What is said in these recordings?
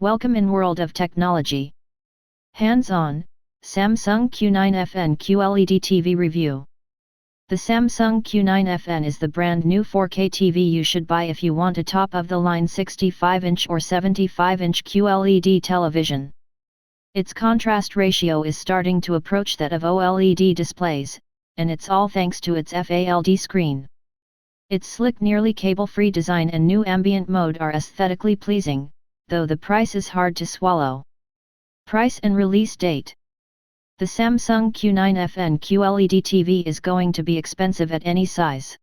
Welcome in world of technology. Hands-on, Samsung Q9FN QLED TV review. The Samsung Q9FN is the brand new 4K TV you should buy if you want a top-of-the-line 65-inch or 75-inch QLED television. Its contrast ratio is starting to approach that of OLED displays, and it's all thanks to its FALD screen. Its slick nearly cable-free design and new ambient mode are aesthetically pleasing, though the price is hard to swallow. Price and release date. The Samsung Q9FN QLED TV is going to be expensive at any size.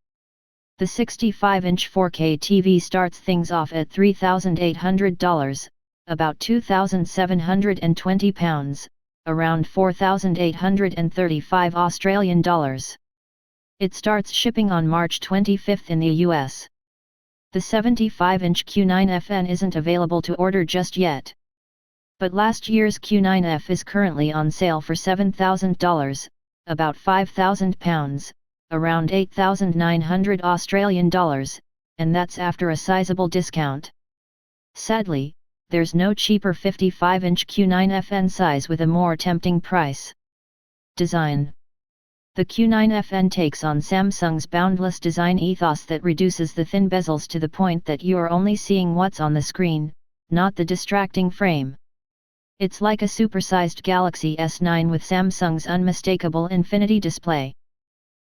The 65-inch 4K TV starts things off at $3,800, about £2,720, around $4,835 Australian dollars. It starts shipping on March 25 in the US. The 75-inch Q9FN isn't available to order just yet. But last year's Q9F is currently on sale for $7,000, about £5,000, around 8,900 Australian dollars, and that's after a sizable discount. Sadly, there's no cheaper 55-inch Q9FN size with a more tempting price. Design. The Q9FN takes on Samsung's boundless design ethos that reduces the thin bezels to the point that you are only seeing what's on the screen, not the distracting frame. It's like a supersized Galaxy S9 with Samsung's unmistakable infinity display.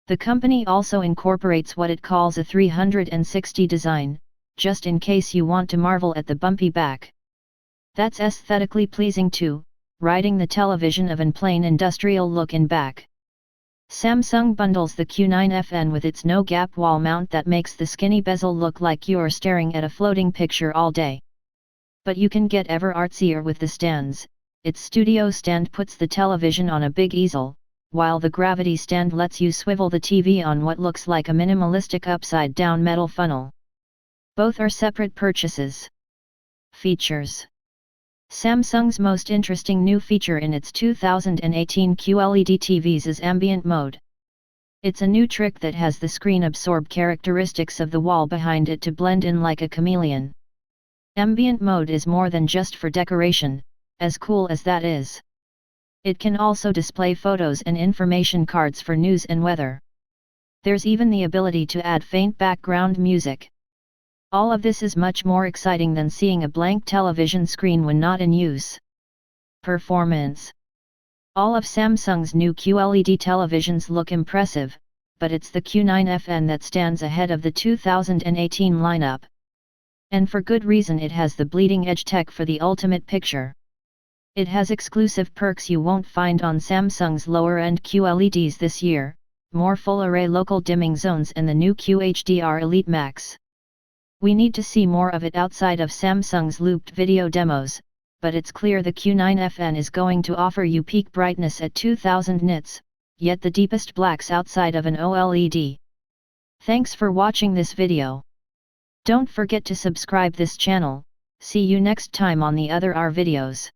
The company also incorporates what it calls a 360 design, just in case you want to marvel at the bumpy back. That's aesthetically pleasing too, riding the television of an plain industrial look in back. Samsung bundles the Q9FN with its no-gap wall mount that makes the skinny bezel look like you're staring at a floating picture all day. But you can get ever artsier with the stands. Its studio stand puts the television on a big easel, while the gravity stand lets you swivel the TV on what looks like a minimalistic upside-down metal funnel. Both are separate purchases. Features. Samsung's most interesting new feature in its 2018 QLED TVs is ambient mode. It's a new trick that has the screen absorb characteristics of the wall behind it to blend in like a chameleon. Ambient mode is more than just for decoration, as cool as that is. It can also display photos and information cards for news and weather. There's even the ability to add faint background music. All of this is much more exciting than seeing a blank television screen when not in use. Performance. All of Samsung's new QLED televisions look impressive, but it's the Q9FN that stands ahead of the 2018 lineup. And for good reason. It has the bleeding-edge tech for the ultimate picture. It has exclusive perks you won't find on Samsung's lower-end QLEDs this year, more full-array local dimming zones and the new Q HDR EliteMax. We need to see more of it outside of Samsung's looped video demos, but it's clear the Q9FN is going to offer you peak brightness at 2000 nits, yet the deepest blacks outside of an OLED. Thanks for watching this video. Don't forget to subscribe this channel. See you next time on the other R videos.